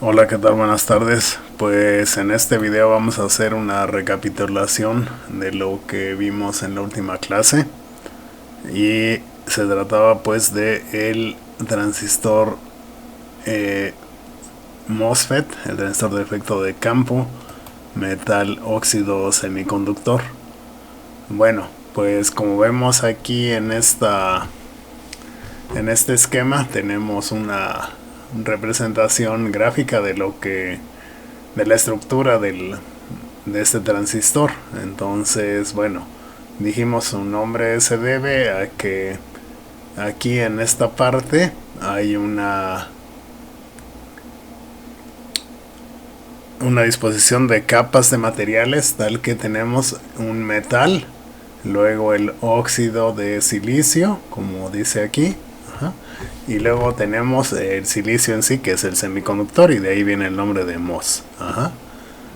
Hola, ¿qué tal? Buenas tardes. Pues en este video vamos a hacer una recapitulación de lo que vimos en la última clase y se trataba pues de el transistor MOSFET, el transistor de efecto de campo, metal óxido semiconductor. Bueno, pues como vemos aquí en este esquema tenemos una representación gráfica de la estructura de este transistor. Entonces, bueno, dijimos su nombre se debe a que aquí en esta parte hay una disposición de capas de materiales, tal que tenemos un metal, luego el óxido de silicio, como dice aquí, y luego tenemos el silicio en sí, que es el semiconductor, y de ahí viene el nombre de MOS.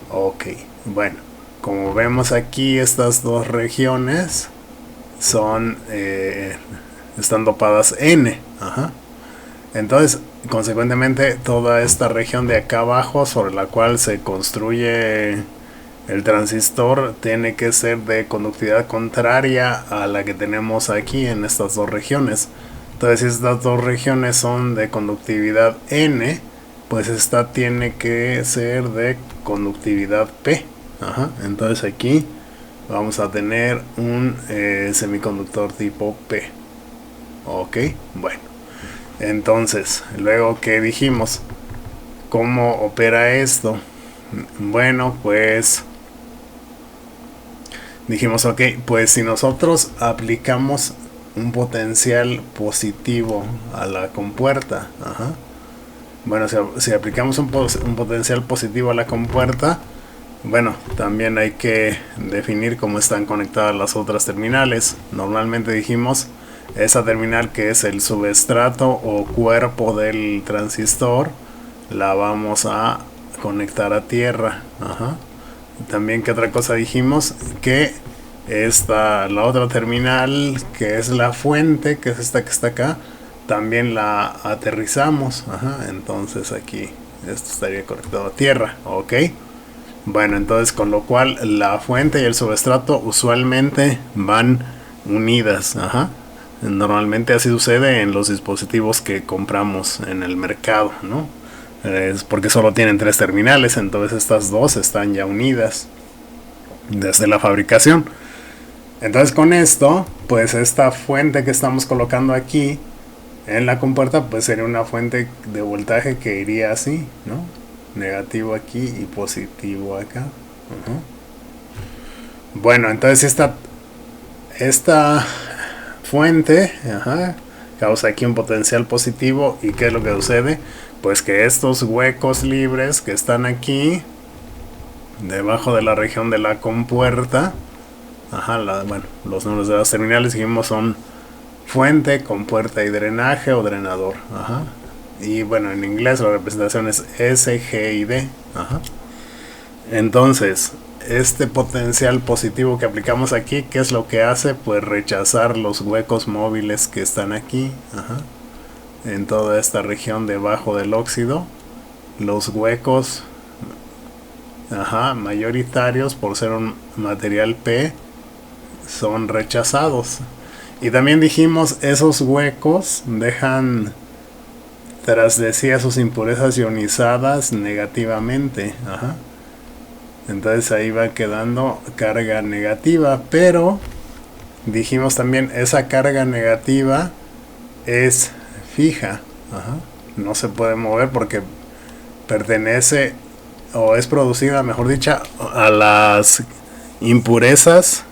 Ok, bueno, como vemos aquí, estas dos regiones están dopadas N. Entonces, consecuentemente, toda esta región de acá abajo sobre la cual se construye el transistor tiene que ser de conductividad contraria a la que tenemos aquí en estas dos regiones. Entonces, si estas dos regiones son de conductividad N, pues esta tiene que ser de conductividad P. Entonces aquí vamos a tener un semiconductor tipo P. Ok, bueno. Entonces, luego que dijimos, ¿cómo opera esto? Bueno, pues dijimos, ok, pues si nosotros aplicamos un potencial positivo a la compuerta, bueno, si aplicamos un potencial positivo a la compuerta, bueno, también hay que definir cómo están conectadas las otras terminales. Normalmente dijimos esa terminal que es el subestrato o cuerpo del transistor, la vamos a conectar a tierra. También, ¿qué otra cosa dijimos? Que la otra terminal, que es la fuente, que es esta que está acá, también la aterrizamos. Entonces aquí esto estaría conectado a tierra. Ok, bueno, entonces con lo cual la fuente y el subestrato usualmente van unidas. Normalmente así sucede en los dispositivos que compramos en el mercado, ¿no? Es porque solo tienen 3 terminales, entonces estas dos están ya unidas desde la fabricación. Entonces con esto, pues esta fuente que estamos colocando aquí en la compuerta, pues sería una fuente de voltaje que iría así, ¿no? Negativo aquí y positivo acá. Bueno, entonces esta fuente causa aquí un potencial positivo. ¿Y qué es lo que sucede? Pues que estos huecos libres que están aquí debajo de la región de la compuerta, bueno, los nombres de las terminales dijimos son fuente, compuerta y drenaje o drenador. Y bueno, en inglés la representación es S, G y D. Entonces, este potencial positivo que aplicamos aquí, ¿qué es lo que hace? Pues rechazar los huecos móviles que están aquí, en toda esta región debajo del óxido. Los huecos mayoritarios, por ser un material P, son rechazados. Y también dijimos, esos huecos dejan tras de sí a sus impurezas ionizadas negativamente. Entonces ahí va quedando carga negativa, pero dijimos también, esa carga negativa es fija. No se puede mover porque pertenece, o es producida, mejor dicho, a las impurezas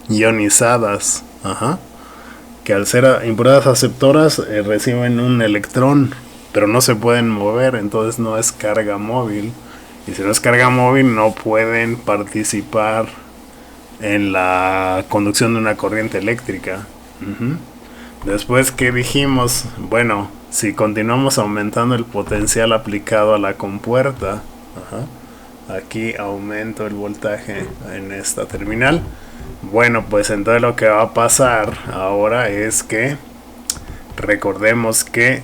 ionizadas. Que al ser impurezas aceptoras reciben un electrón, pero no se pueden mover, entonces no es carga móvil. Y si no es carga móvil, no pueden participar en la conducción de una corriente eléctrica. Después, ¿qué dijimos? Bueno, si continuamos aumentando el potencial aplicado a la compuerta, aquí aumento el voltaje en esta terminal. Bueno, pues entonces lo que va a pasar ahora es que recordemos que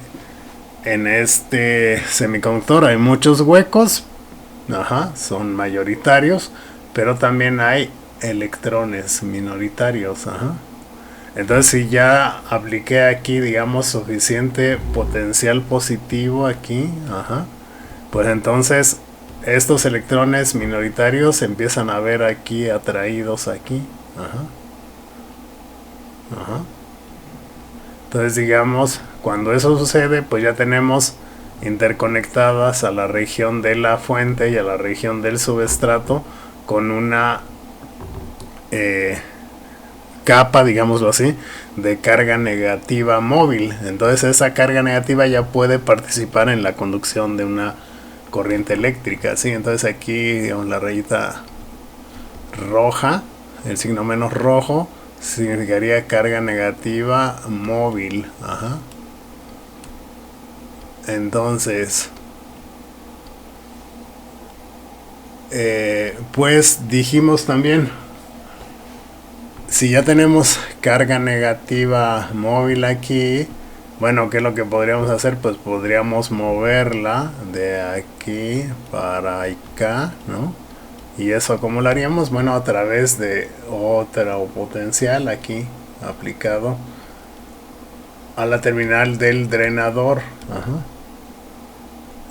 en este semiconductor hay muchos huecos, son mayoritarios, pero también hay electrones minoritarios, Entonces si ya apliqué aquí, digamos, suficiente potencial positivo aquí, pues entonces estos electrones minoritarios se empiezan a ver aquí atraídos aquí, Entonces digamos, cuando eso sucede, pues ya tenemos interconectadas a la región de la fuente y a la región del subestrato con una capa, digámoslo así, de carga negativa móvil. Entonces esa carga negativa ya puede participar en la conducción de una corriente eléctrica, ¿sí? Entonces aquí, digamos, la rayita roja, el signo menos rojo, significaría carga negativa móvil, Entonces, pues dijimos también, si ya tenemos carga negativa móvil aquí, bueno, ¿qué es lo que podríamos hacer? Pues podríamos moverla de aquí para acá, ¿no? ¿Y eso cómo lo haríamos? Bueno, a través de otro potencial aquí aplicado a la terminal del drenador.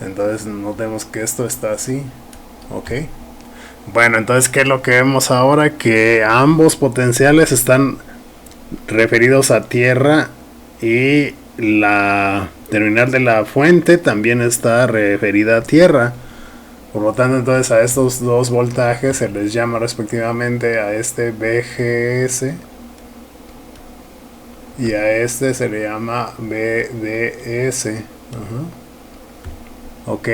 Entonces notemos que esto está así. Ok. Bueno, entonces, ¿qué es lo que vemos ahora? Que ambos potenciales están referidos a tierra y la terminal de la fuente también está referida a tierra. Por lo tanto, entonces a estos dos voltajes se les llama respectivamente a este BGS y a este se le llama BDS. Ok.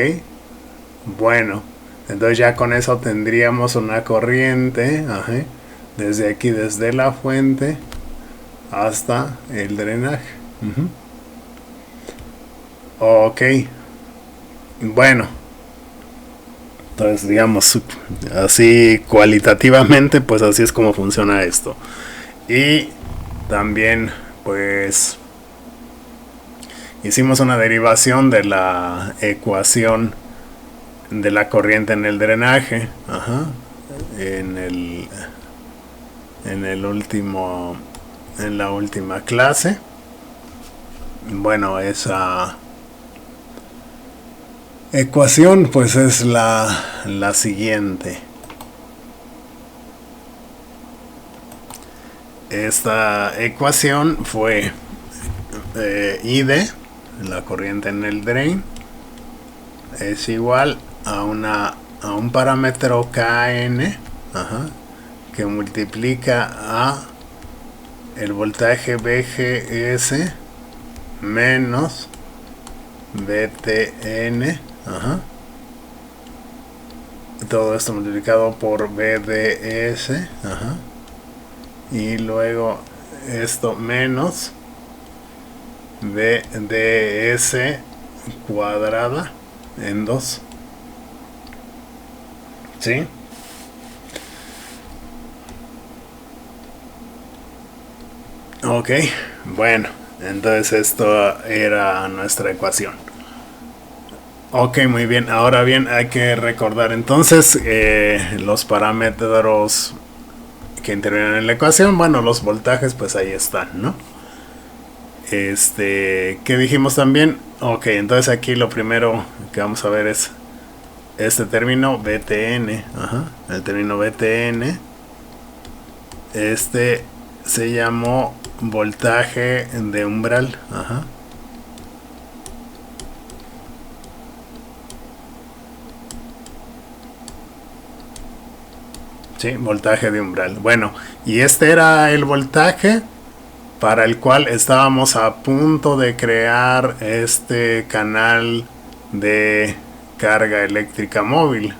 Bueno, entonces ya con eso tendríamos una corriente, desde aquí, desde la fuente hasta el drenaje. Ok. Bueno, entonces digamos así cualitativamente, pues así es como funciona esto. Y también pues hicimos una derivación de la ecuación de la corriente en el drenaje, en la última clase. Bueno, esa ecuación pues es la siguiente. Esta ecuación fue ID, la corriente en el drain, es igual a un parámetro Kn, que multiplica a el voltaje BGS menos BTN, todo esto multiplicado por BDS, y luego esto menos BDS cuadrada en 2. ¿Sí? Ok, bueno, entonces esto era nuestra ecuación. Ok, muy bien. Ahora bien, hay que recordar entonces los parámetros que intervienen en la ecuación. Bueno, los voltajes pues ahí están, ¿no? ¿Qué dijimos también? Ok, entonces aquí lo primero que vamos a ver es este término BTN, el término BTN, se llamó voltaje de umbral, sí, voltaje de umbral. Bueno, y este era el voltaje para el cual estábamos a punto de crear este canal de carga eléctrica móvil,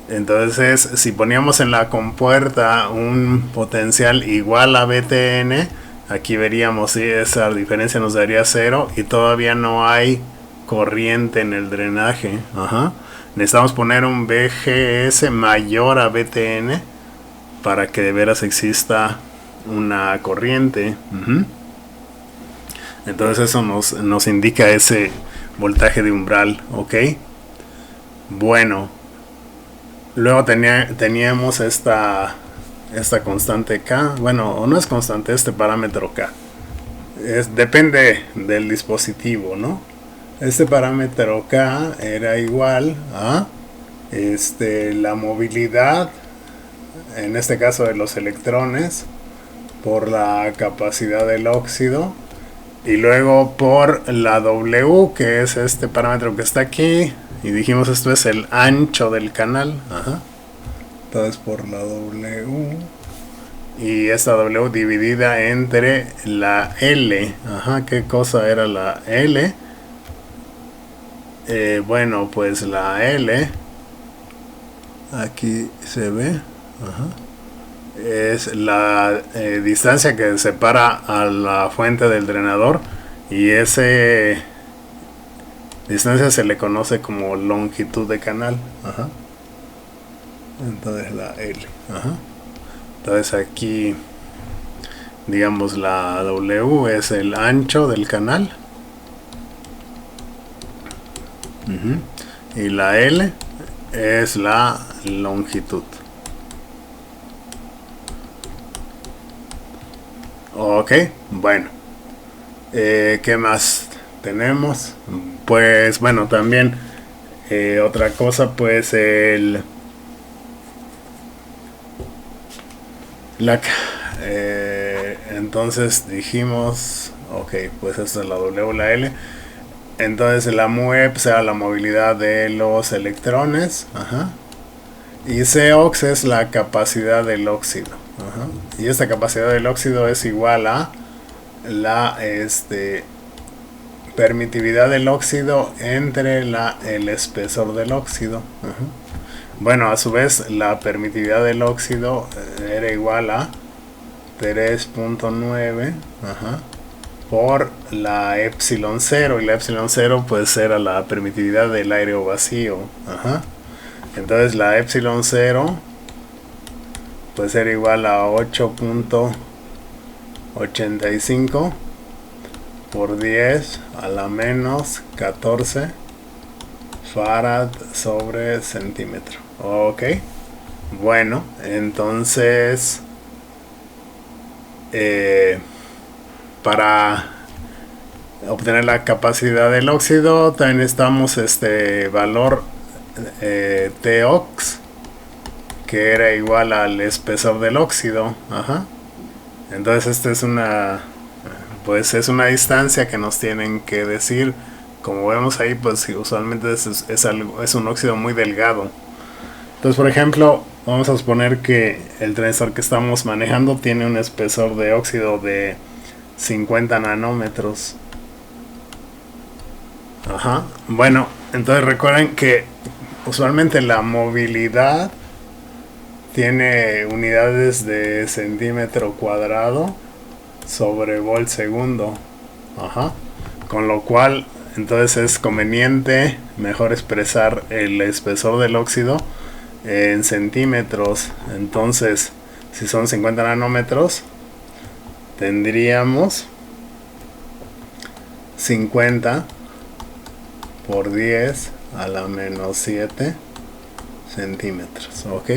Entonces, si poníamos en la compuerta un potencial igual a BTN, aquí veríamos si esa diferencia nos daría 0 y todavía no hay corriente en el drenaje. Necesitamos poner un BGS mayor a BTN para que de veras exista una corriente. Entonces eso nos indica ese voltaje de umbral, ¿ok? Bueno, luego teníamos esta constante K, bueno, o no es constante, este parámetro K. Depende del dispositivo, ¿no? Este parámetro K era igual a la movilidad, en este caso de los electrones, por la capacidad del óxido, y luego por la W, que es este parámetro que está aquí, y dijimos esto es el ancho del canal. Ajá. Entonces por la W, y esta W dividida entre la L. Ajá, ¿qué cosa era la L? Bueno, pues la L, aquí se ve, ajá, es la distancia que separa a la fuente del drenador, y ese distancia se le conoce como longitud de canal. Ajá. Entonces la L. Ajá. Entonces aquí, digamos, la W es el ancho del canal. Y la L es la longitud. Ok, bueno. ¿Qué más tenemos? Pues bueno, también otra cosa, pues entonces dijimos, ok, pues esta es la W, la L. Entonces la MUE será la movilidad de los electrones. Ajá. Y Cox es la capacidad del óxido. Ajá. Y esta capacidad del óxido es igual a la permitividad del óxido entre el espesor del óxido. Ajá. Bueno, a su vez la permitividad del óxido era igual a 3.9, ajá, por la epsilon 0, y la epsilon 0 pues era la permitividad del aire vacío. Ajá. Entonces la epsilon 0 pues era igual a 8.85 por 10 a la menos 14 farad sobre centímetro. Ok, bueno, entonces para obtener la capacidad del óxido también necesitamos este valor Tox, que era igual al espesor del óxido. Ajá. Entonces esta es una distancia que nos tienen que decir. Como vemos ahí, pues usualmente es un óxido muy delgado. Entonces, por ejemplo, vamos a suponer que el transistor que estamos manejando tiene un espesor de óxido de 50 nanómetros. Ajá. Bueno, entonces recuerden que usualmente la movilidad tiene unidades de centímetro cuadrado sobre volt segundo. Ajá. Con lo cual, entonces es conveniente mejor expresar el espesor del óxido en centímetros. Entonces, si son 50 nanómetros, tendríamos 50 por 10 a la menos 7 centímetros. Ok.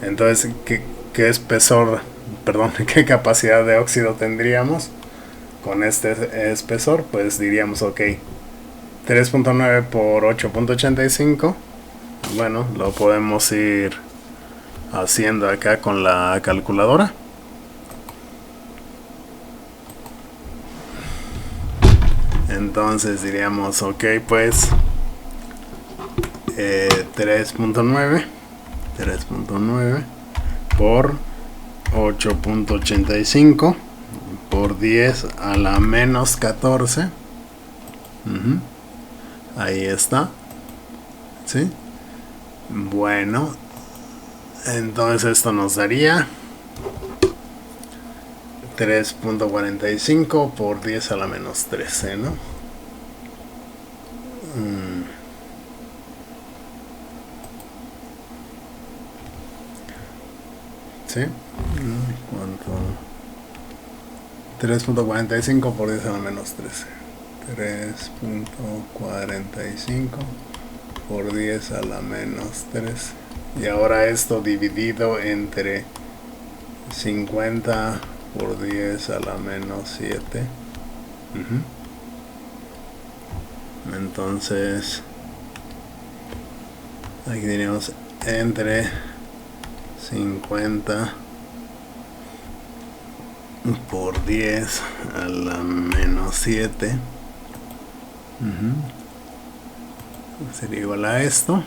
Entonces, ¿qué espesor, perdón, qué capacidad de óxido tendríamos con este espesor? Pues diríamos, ok, 3.9 por 8.85. Bueno, lo podemos ir haciendo acá con la calculadora. Entonces diríamos, ok, pues 3.9 por 8.85 por 10 a la menos 14. Ahí está. ¿Sí? Bueno, entonces esto nos daría 3.45 por 10 a la menos 13, ¿no? ¿Sí? ¿Cuánto? 3.45 por 10 a la menos 13. 3.45 por 10 a la menos 3. Y ahora esto dividido entre 50 por 10 a la menos 7. Entonces aquí tenemos entre 50 por 10 a la menos 7. Sería igual a esto.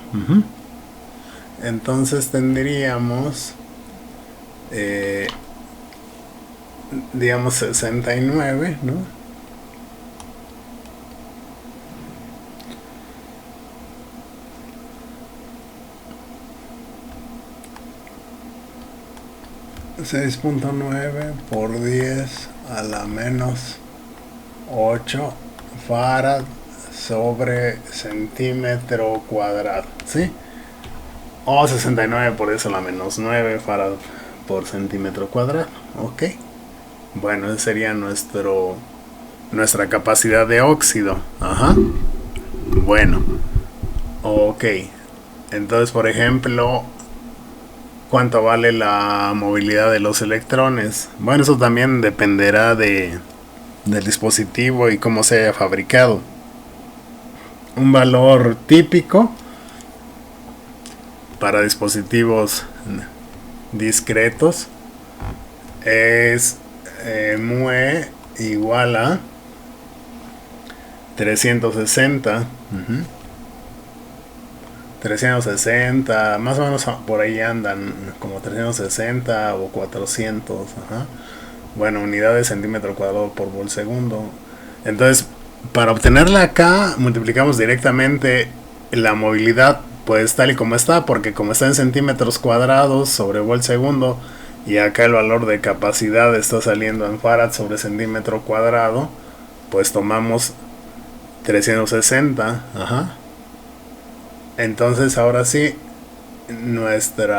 Entonces tendríamos digamos 69, ¿no? .9 por 10 a la menos 8 farad sobre centímetro cuadrado, ¿sí? O 69 por 10 a la menos 9 farad por centímetro cuadrado, ok. Bueno, esa sería nuestra capacidad de óxido. Bueno, ok. Entonces, por ejemplo, ¿cuánto vale la movilidad de los electrones? Bueno, eso también dependerá del dispositivo y cómo se haya fabricado. Un valor típico para dispositivos discretos es μe igual a 360. 360, más o menos por ahí andan, como 360 o 400, bueno, unidades centímetro cuadrado por volt segundo. Entonces, para obtenerla acá, multiplicamos directamente la movilidad, pues tal y como está, porque como está en centímetros cuadrados sobre volt segundo, y acá el valor de capacidad está saliendo en farad sobre centímetro cuadrado, pues tomamos 360, Entonces ahora sí, nuestro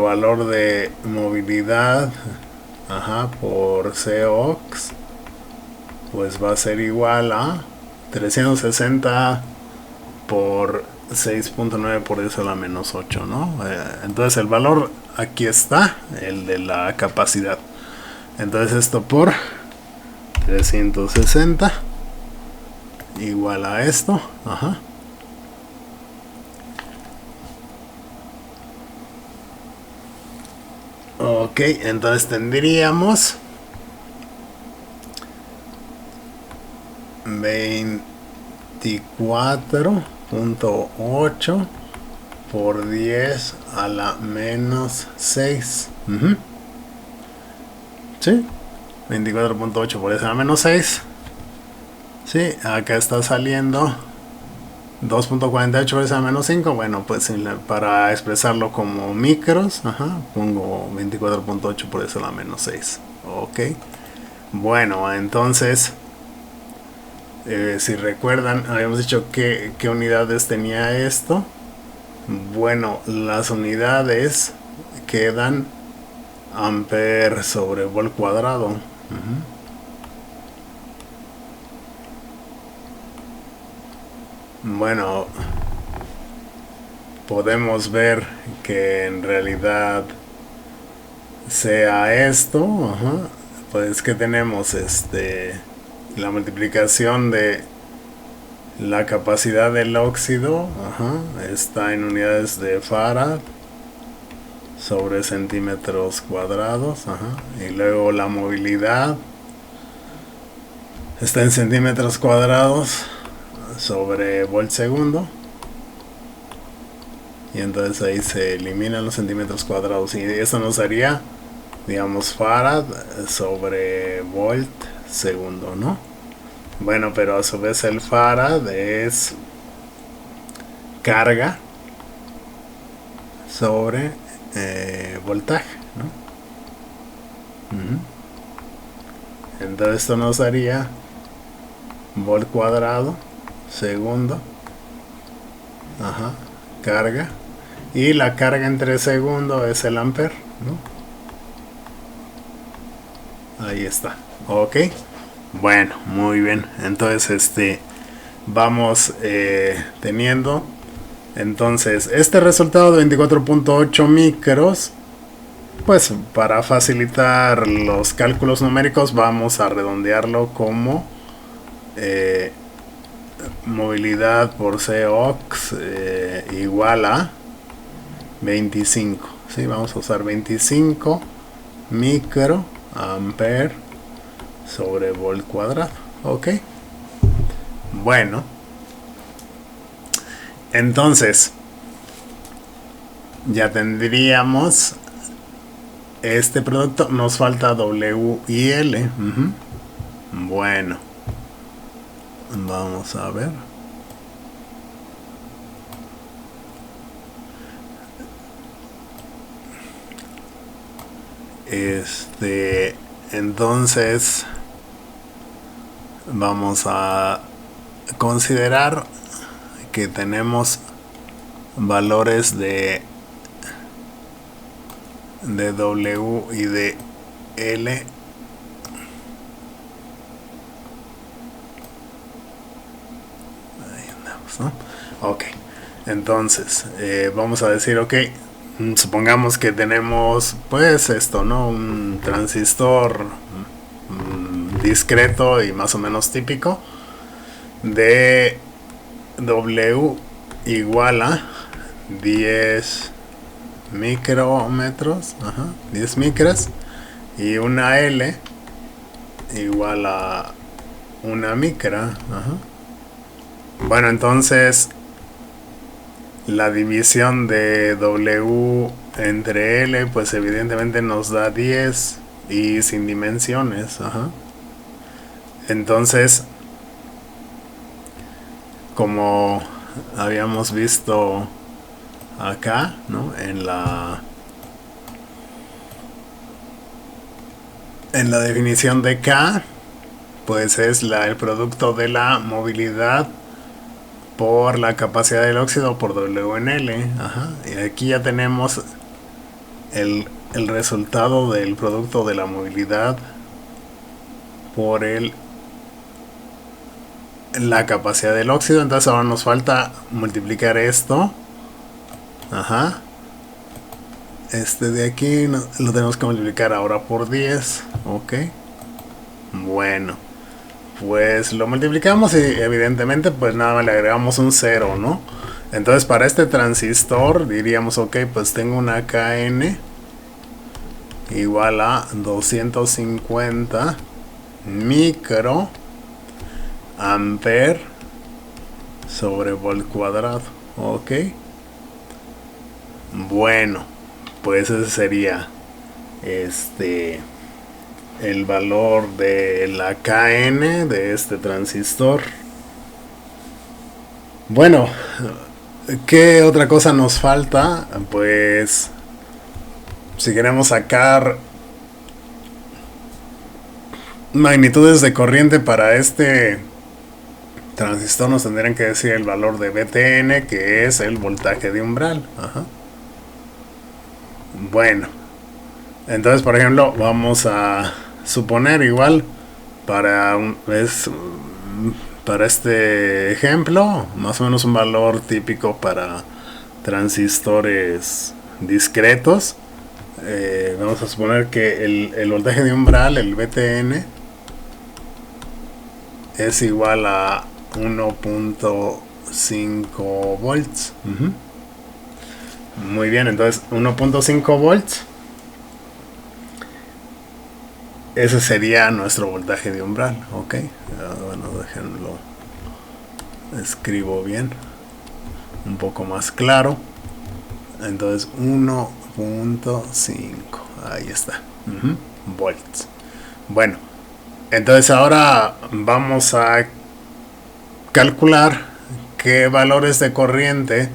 valor de movilidad por Cox pues va a ser igual a 360 por 6.9 por 10 a la menos 8, ¿no? Entonces el valor aquí está, el de la capacidad. Entonces esto por 360 igual a esto, ok, entonces tendríamos 24.8 por 10 a la menos 6. ¿Sí? 24.8 por 10 a la menos 6. Sí, acá está saliendo 2.48 por 10 a la menos 5. Bueno, pues para expresarlo como micros, pongo 24.8 por 10 a la menos 6. Ok. Bueno, entonces, si recuerdan, habíamos dicho qué unidades tenía esto. Bueno, las unidades quedan amper sobre volt cuadrado. Bueno, podemos ver que en realidad sea esto, pues que tenemos la multiplicación de la capacidad del óxido, está en unidades de farad sobre centímetros cuadrados, y luego la movilidad está en centímetros cuadrados sobre volt segundo, y entonces ahí se eliminan los centímetros cuadrados y eso nos daría, digamos, farad sobre volt segundo, ¿no? Bueno, pero a su vez el farad es carga sobre voltaje, ¿no? Entonces esto nos daría volt cuadrado segundo, carga, y la carga entre segundo es el amper, ¿no? Ahí está. Ok. Bueno, muy bien. Entonces, vamos teniendo. Entonces, este resultado de 24.8 micros, pues para facilitar los cálculos numéricos vamos a redondearlo como movilidad por Cox igual a 25. ¿Sí? Vamos a usar 25 microampere sobre volt cuadrado. Ok. Bueno. Entonces, ya tendríamos este producto. Nos falta W y L. Bueno. Vamos a ver. Entonces vamos a considerar que tenemos valores de W y de L. Ahí andamos, ¿no? Ok. Entonces, vamos a decir, ok, supongamos que tenemos, pues esto, ¿no? Un transistor discreto y más o menos típico de W igual a 10 micrómetros, 10 micras, y una L igual a una micra. Bueno, entonces la división de W entre L, pues evidentemente nos da 10 y sin dimensiones. Entonces, como habíamos visto acá, ¿no? En la definición de K, pues es el producto de la movilidad por la capacidad del óxido por W en L. Y aquí ya tenemos el resultado del producto de la movilidad por la capacidad del óxido. Entonces ahora nos falta multiplicar esto. De aquí lo tenemos que multiplicar ahora por 10. Ok. Bueno, pues lo multiplicamos y evidentemente pues nada más le agregamos un 0, ¿no? Entonces para este transistor diríamos, ok, pues tengo una KN igual a 250 microampere sobre volt cuadrado. Ok. Bueno, pues ese sería el valor de la KN de este transistor. Bueno, ¿qué otra cosa nos falta? Pues si queremos sacar magnitudes de corriente para este transistor, nos tendrían que decir el valor de BTN, que es el voltaje de umbral. Bueno, entonces por ejemplo vamos a suponer igual para este ejemplo más o menos un valor típico para transistores discretos. Vamos a suponer que el voltaje de umbral, el BTN, es igual a 1.5 volts. Muy bien, entonces 1.5 volts, ese sería nuestro voltaje de umbral. Ok, bueno, déjenlo, escribo bien, un poco más claro. Entonces 1.5, ahí está, volts. Bueno, entonces ahora vamos a calcular qué valores de corriente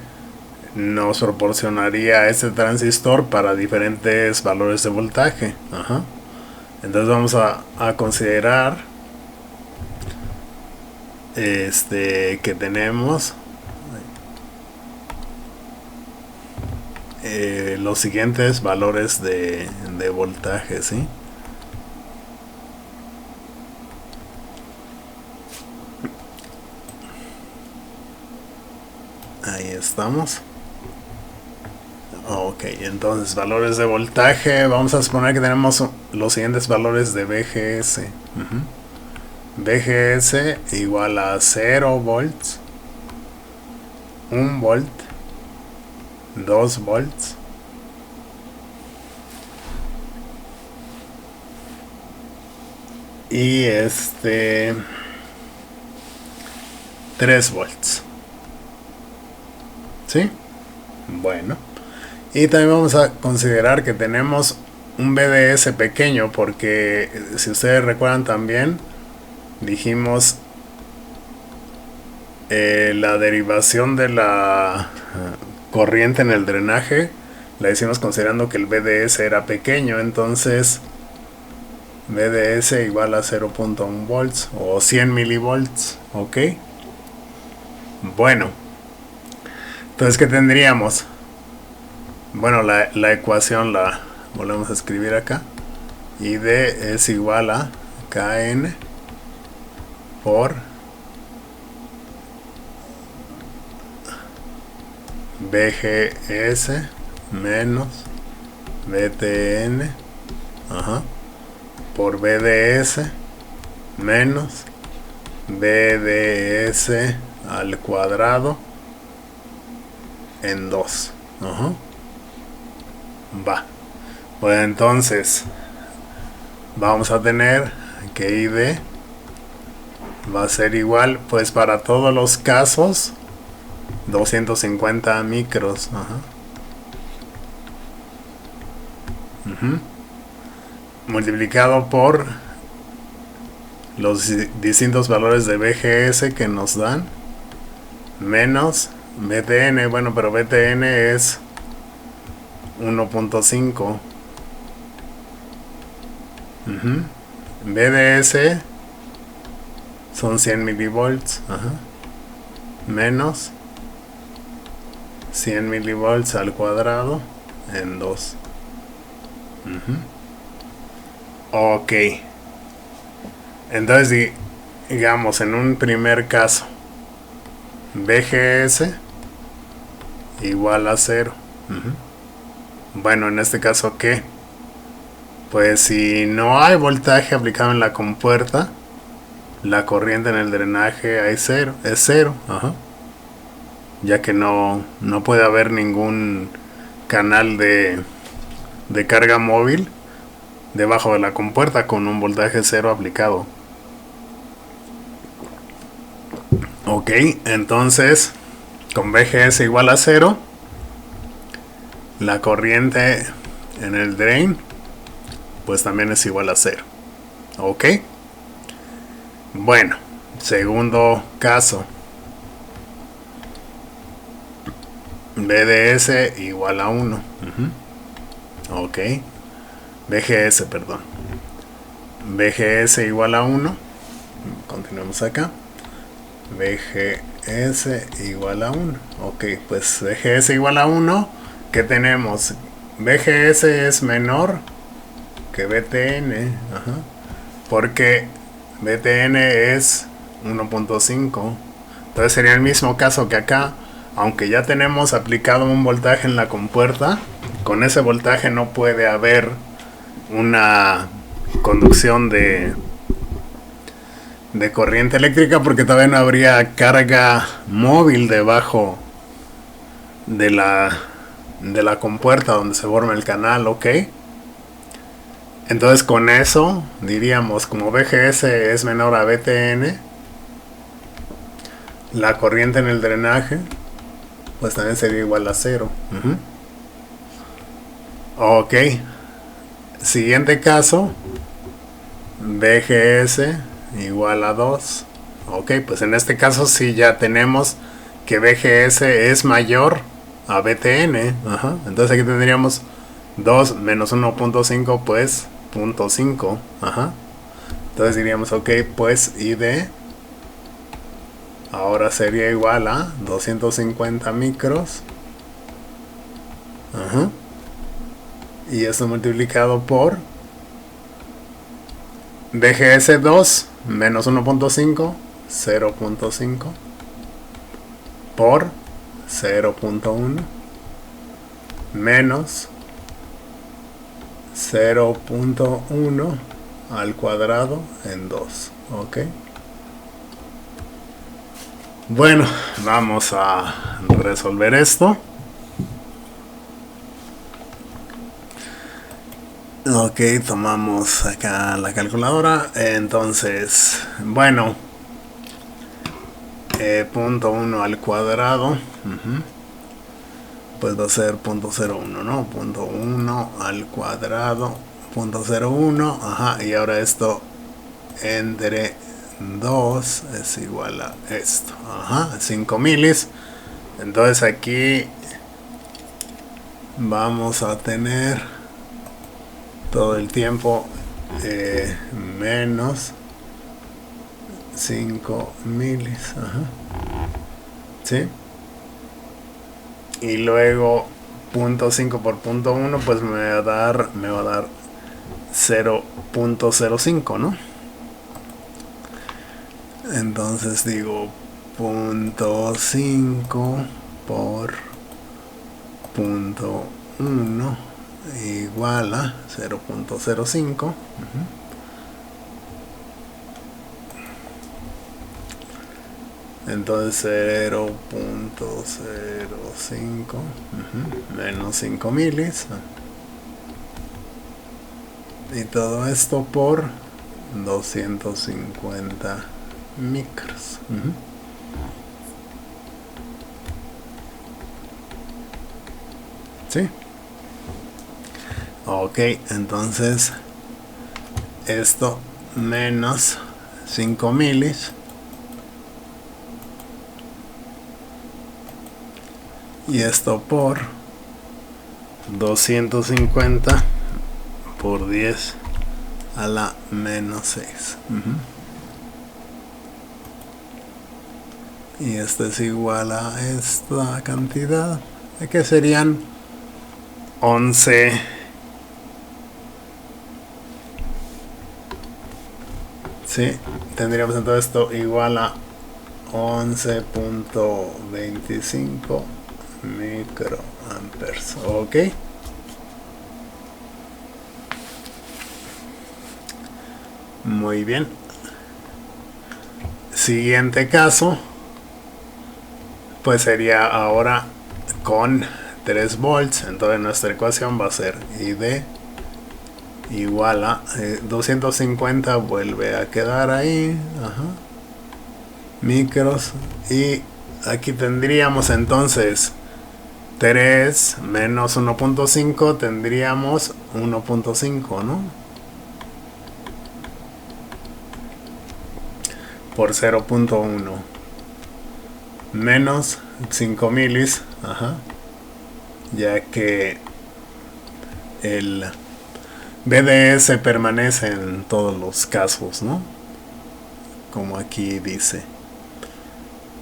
nos proporcionaría este transistor para diferentes valores de voltaje. Entonces vamos a considerar que tenemos los siguientes valores de voltaje, ¿sí? Ahí estamos. Ok, entonces valores de voltaje. Vamos a suponer que tenemos los siguientes valores de VGS. VGS igual a 0 volts, 1 volt, 2 volts, y 3 volts. ¿Sí? Bueno. Y también vamos a considerar que tenemos un VDS pequeño, porque si ustedes recuerdan también dijimos la derivación de la corriente en el drenaje la hicimos considerando que el VDS era pequeño. Entonces VDS igual a 0.1 volts o 100 milivolts. Ok, bueno, entonces ¿qué tendríamos? Bueno, la ecuación la volvemos a escribir acá. ID es igual a KN por VGS menos VTN por VDS menos VDS al cuadrado en 2. Va. Pues entonces vamos a tener que ID va a ser igual, pues para todos los casos, 250 micros. Multiplicado por los distintos valores de VGS que nos dan, menos VTN. Bueno, pero VTN es 1.5. VDS son 100 milivolts. Menos 100 milivolts al cuadrado en 2. Ok. Entonces digamos en un primer caso VGS igual a 0. Bueno, en este caso ¿qué? Pues si no hay voltaje aplicado en la compuerta, la corriente en el drenaje es cero. Ya que no puede haber ningún canal de carga móvil debajo de la compuerta con un voltaje 0 aplicado. Ok, entonces con VGS igual a 0, la corriente en el drain pues también es igual a 0. Ok, bueno, segundo caso, VDS igual a 1. Ok, VGS, perdón, VGS igual a 1. Continuemos acá. VGS igual a 1. Ok, pues VGS igual a 1. ¿Qué tenemos? VGS es menor que VTN. Porque VTN es 1.5. Entonces sería el mismo caso que acá. Aunque ya tenemos aplicado un voltaje en la compuerta, con ese voltaje no puede haber una conducción de corriente eléctrica, porque todavía no habría carga móvil debajo de la compuerta donde se forma el canal. Ok, entonces con eso diríamos, como VGS es menor a VTN, la corriente en el drenaje pues también sería igual a 0. Ok, siguiente caso, VGS igual a 2. Ok, pues en este caso sí ya tenemos que VGS es mayor a VTN. Entonces aquí tendríamos 2 menos 1.5, pues 0.5. Entonces diríamos, ok, pues ID ahora sería igual a 250 micros. Y esto multiplicado por VGS 2 menos 1.5, 0.5 por 0.1 menos 0.1 al cuadrado en 2. Ok. Bueno, vamos a resolver esto. Ok, tomamos acá la calculadora. Entonces, bueno, punto 1 al cuadrado, pues va a ser 0.01, ¿no? Punto 1 al cuadrado, 0.01, ajá, y ahora esto entre 2 es igual a esto, ajá, 5 milis. Entonces aquí vamos a tener todo el tiempo menos 5 milis, ajá, ¿sí? Y luego 0.5 por 0.1 pues me va a dar 0.05, ¿no? Entonces digo 0.5 por 0.1 igual a 0.05. Entonces 0.05 menos 5 milis. Y todo esto por 250 micros. ¿Sí? Ok, entonces esto menos 5 milis. Y esto por 250 por 10 a la menos 6. Y esto es igual a esta cantidad, que serían 11. Sí, tendríamos entonces esto igual a 11.25 microamperes. Ok. Muy bien. Siguiente caso, pues sería ahora con 3 volts. Entonces nuestra ecuación va a ser ID igual a 250, vuelve a quedar ahí, micros, y aquí tendríamos entonces 3 menos 1.5, tendríamos 1.5, ¿no? Por 0.1 menos 5 milis, ya que el BDS permanece en todos los casos, ¿no? Como aquí dice.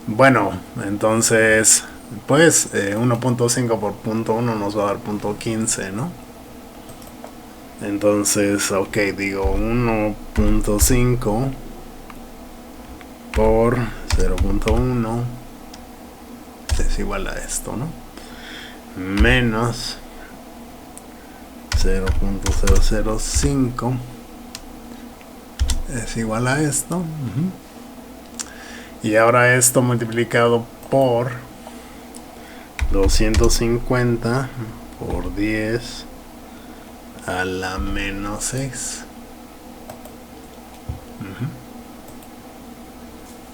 Bueno, entonces pues 1.5 por 0.1 nos va a dar 0.15, ¿no? Entonces, ok, digo 1.5 por 0.1 es igual a esto, ¿no? Menos 0.005 es igual a esto. Y ahora esto multiplicado por 250 por 10 a la menos 6.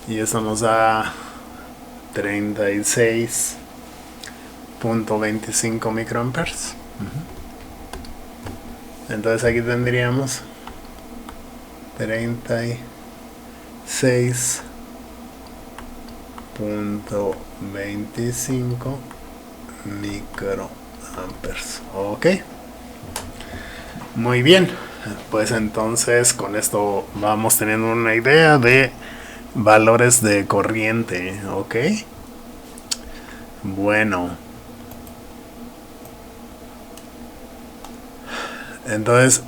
Y eso nos da 36.25 microamperes. Entonces aquí tendríamos 36.25 microamperes. Ok. Muy bien. Pues entonces con esto vamos teniendo una idea de valores de corriente. Ok. Bueno. Entonces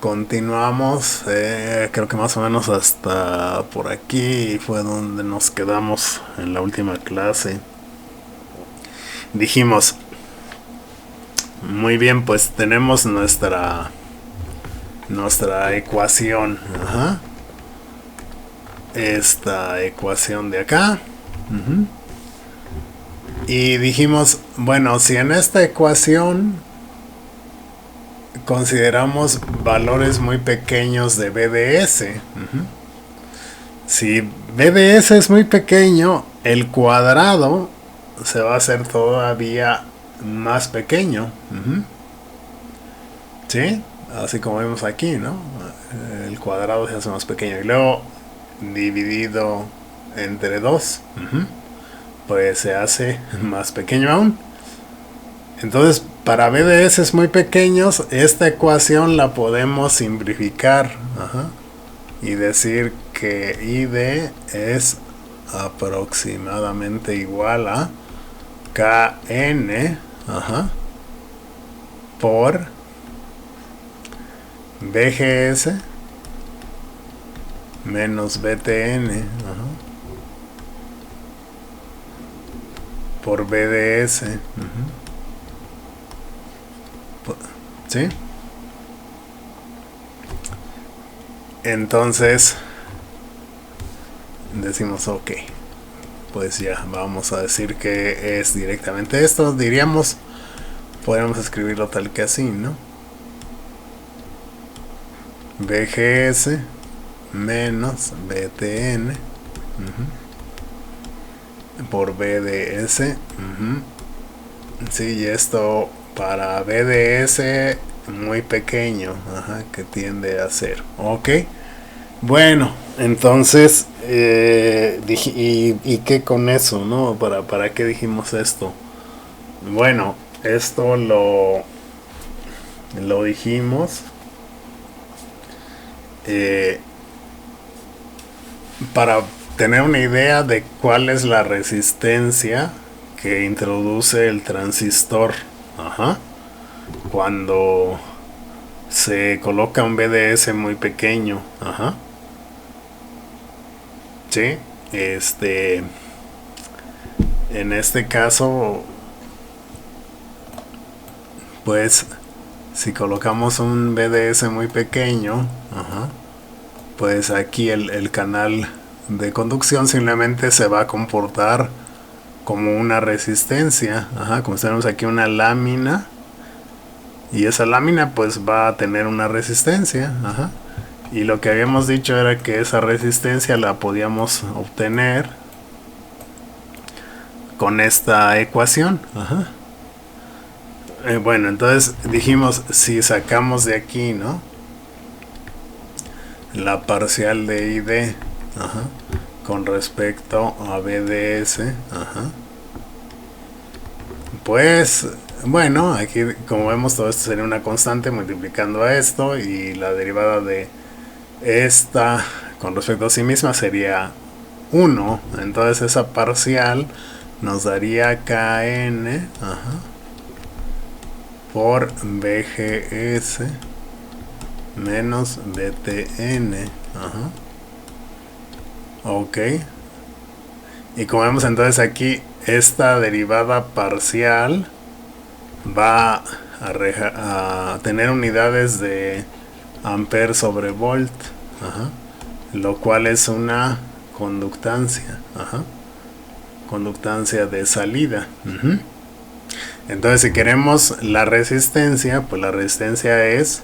continuamos, creo que más o menos hasta por aquí fue donde nos quedamos en la última clase. Dijimos, muy bien, pues tenemos nuestra ecuación, esta ecuación de acá. Y dijimos, bueno, si en esta ecuación consideramos valores muy pequeños de BDS, si BDS es muy pequeño, el cuadrado se va a hacer todavía más pequeño. ¿Sí? Así como vemos aquí, ¿no? El cuadrado se hace más pequeño. Y luego dividido entre 2, pues se hace más pequeño aún. Entonces, para BDS muy pequeños, esta ecuación la podemos simplificar y decir que ID es aproximadamente igual a KN por BGS menos BTN por BDS. ¿Sí? Entonces decimos ok, pues ya vamos a decir que es directamente esto. Diríamos, podríamos escribirlo tal que así, ¿no? BGS menos BTN por BDS. Sí, y esto para BDS muy pequeño, que tiende a ser. Ok, bueno, entonces y qué con eso, ¿no? ¿Para qué dijimos esto? Bueno, esto lo dijimos para tener una idea de cuál es la resistencia que introduce el transistor cuando se coloca un BDS muy pequeño. Sí, en este caso, pues si colocamos un BDS muy pequeño, pues aquí el canal de conducción simplemente se va a comportar como una resistencia, como tenemos aquí una lámina, y esa lámina pues va a tener una resistencia, y lo que habíamos dicho era que esa resistencia la podíamos obtener con esta ecuación. Bueno, entonces dijimos, si sacamos de aquí, ¿no?, la parcial de ID con respecto a BDS, pues bueno, aquí como vemos todo esto sería una constante multiplicando a esto, y la derivada de esta con respecto a sí misma sería 1. Entonces esa parcial nos daría KN por BGS menos BTN. Ok, y como vemos entonces aquí, esta derivada parcial va a tener unidades de ampere sobre volt, lo cual es una conductancia, conductancia de salida. Entonces si queremos la resistencia, pues la resistencia es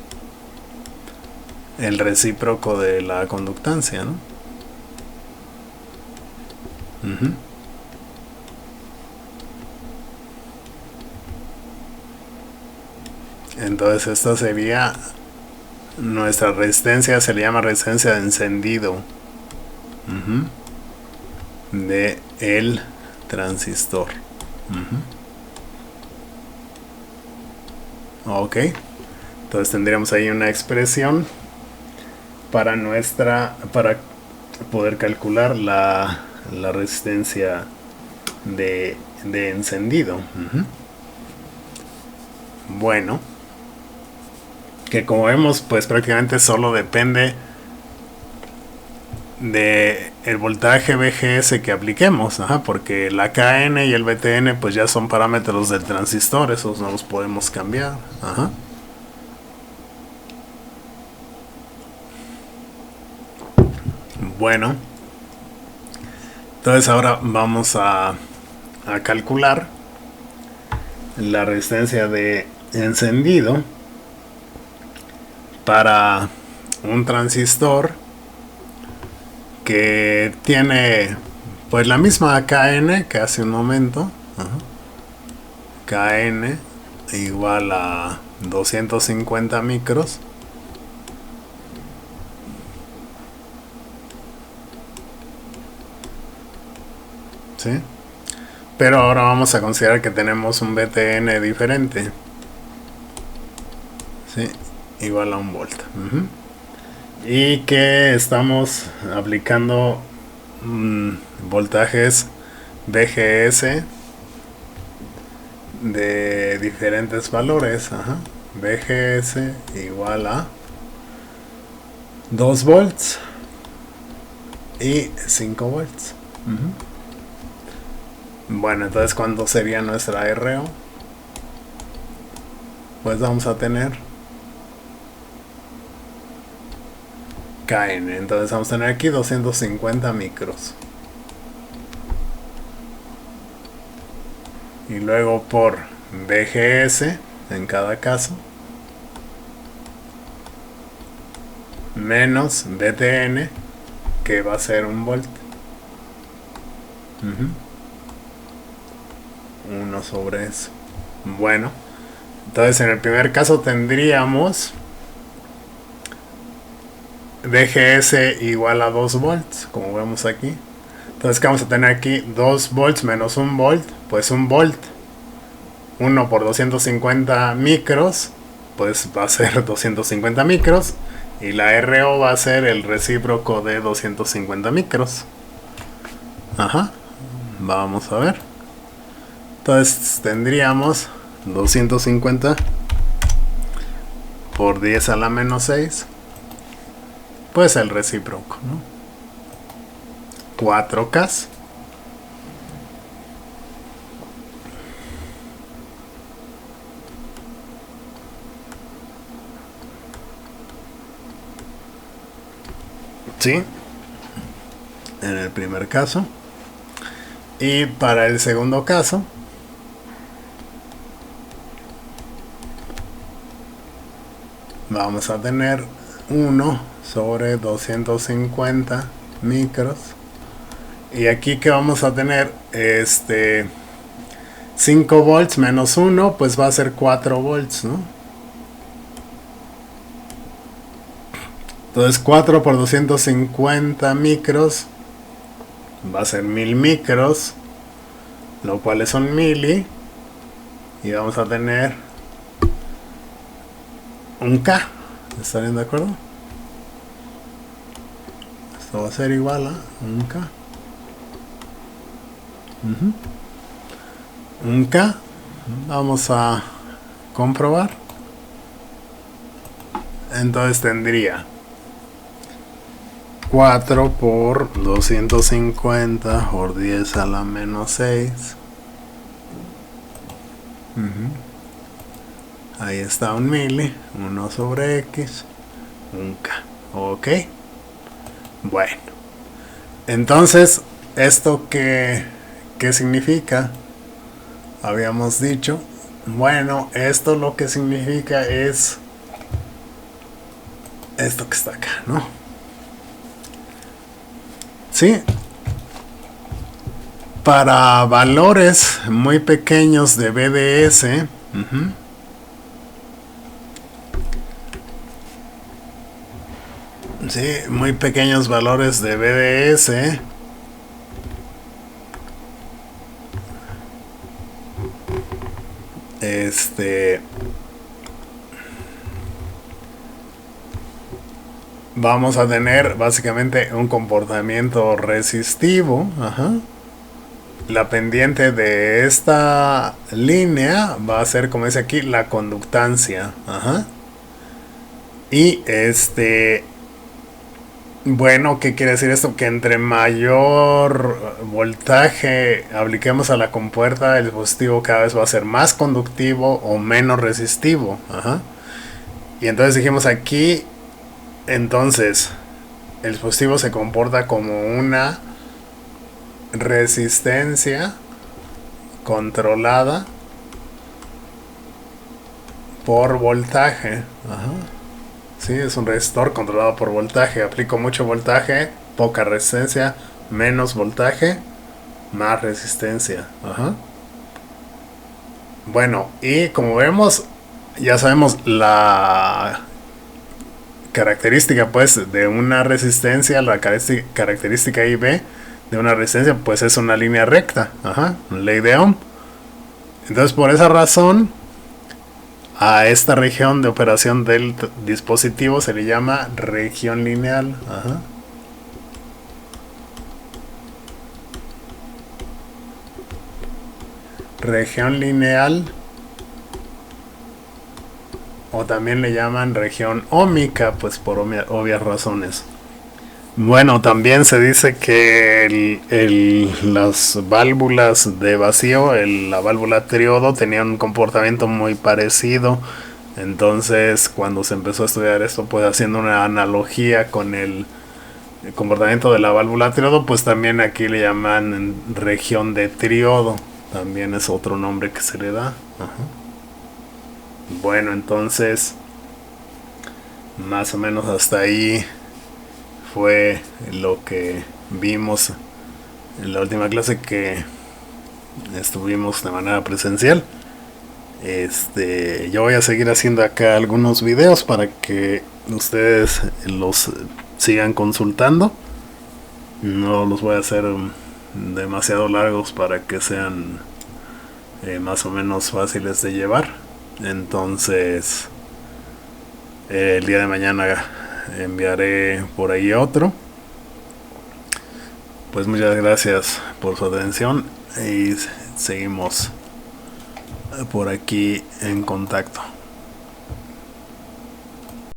el recíproco de la conductancia, ¿no? Entonces esta sería nuestra resistencia, se le llama resistencia de encendido de el transistor. Ok, entonces tendríamos ahí una expresión para poder calcular la resistencia de encendido. Bueno, que como vemos pues prácticamente solo depende de el voltaje VGS que apliquemos, porque la KN y el BTN pues ya son parámetros del transistor, esos no los podemos cambiar. Bueno, entonces ahora vamos a calcular la resistencia de encendido para un transistor que tiene pues la misma KN que hace un momento. KN igual a 250 micros. ¿Sí? Pero ahora vamos a considerar que tenemos un BTN diferente. ¿Sí? Igual a 1 volt. Y que estamos aplicando voltajes VGS de diferentes valores. VGS igual a 2 volts y 5 volts. Bueno, entonces ¿cuánto sería nuestra RO? Pues vamos a tener KN, entonces vamos a tener aquí 250 micros. Y luego por VGS en cada caso menos BTN, que va a ser 1 volt. 1 sobre eso. Bueno, entonces en el primer caso tendríamos VGS igual a 2 volts, como vemos aquí. Entonces, ¿qué vamos a tener aquí? 2 volts menos 1 volt, pues 1 volt. 1 por 250 micros, pues va a ser 250 micros. Y la RO va a ser el recíproco de 250 micros. Vamos a ver. Entonces tendríamos 250 por 10 a la menos 6. Pues el recíproco, ¿no? 4K. ¿Sí? En el primer caso. Y para el segundo caso, vamos a tener 1 sobre 250 micros. Y aquí que vamos a tener 5 volts menos 1, pues va a ser 4 volts, ¿no? Entonces 4 por 250 micros va a ser 1000 micros, lo cual son mili. Y vamos a tener un K. ¿Estarían de acuerdo? Esto va a ser igual a un K. Un K. Vamos a comprobar. Entonces tendría 4 por 250 por 10 a la menos 6. Ahí está un mili, 1 sobre X, un K. Ok. Bueno. Entonces, ¿esto qué significa? Habíamos dicho. Bueno, esto lo que significa es esto que está acá, ¿no? Sí. Para valores muy pequeños de BDS, sí, muy pequeños valores de BDS, vamos a tener básicamente un comportamiento resistivo. La pendiente de esta línea va a ser, como dice aquí, la conductancia. Y bueno, ¿qué quiere decir esto? Que entre mayor voltaje apliquemos a la compuerta, el dispositivo cada vez va a ser más conductivo o menos resistivo. Ajá. Y entonces dijimos aquí, entonces, el dispositivo se comporta como una resistencia controlada por voltaje. Ajá. Sí, es un resistor controlado por voltaje. Aplico mucho voltaje, poca resistencia, menos voltaje, más resistencia. Ajá. Bueno, y como vemos, ya sabemos la característica pues de una resistencia, la característica IB de una resistencia pues es una línea recta. Ajá, ley de Ohm. Entonces por esa razón a esta región de operación del dispositivo se le llama región lineal. Ajá. Región lineal, o también le llaman región óhmica, pues por obvias razones. Bueno, también se dice que las válvulas de vacío, la válvula triodo, tenían un comportamiento muy parecido. Entonces, cuando se empezó a estudiar esto, pues haciendo una analogía con el comportamiento de la válvula triodo, pues también aquí le llaman región de triodo. También es otro nombre que se le da. Ajá. Bueno, entonces, más o menos hasta ahí fue lo que vimos en la última clase que estuvimos de manera presencial. Yo voy a seguir haciendo acá algunos videos para que ustedes los sigan consultando. No los voy a hacer demasiado largos para que sean más o menos fáciles de llevar. Entonces el día de mañana enviaré por ahí otro. Pues muchas gracias por su atención y seguimos por aquí en contacto.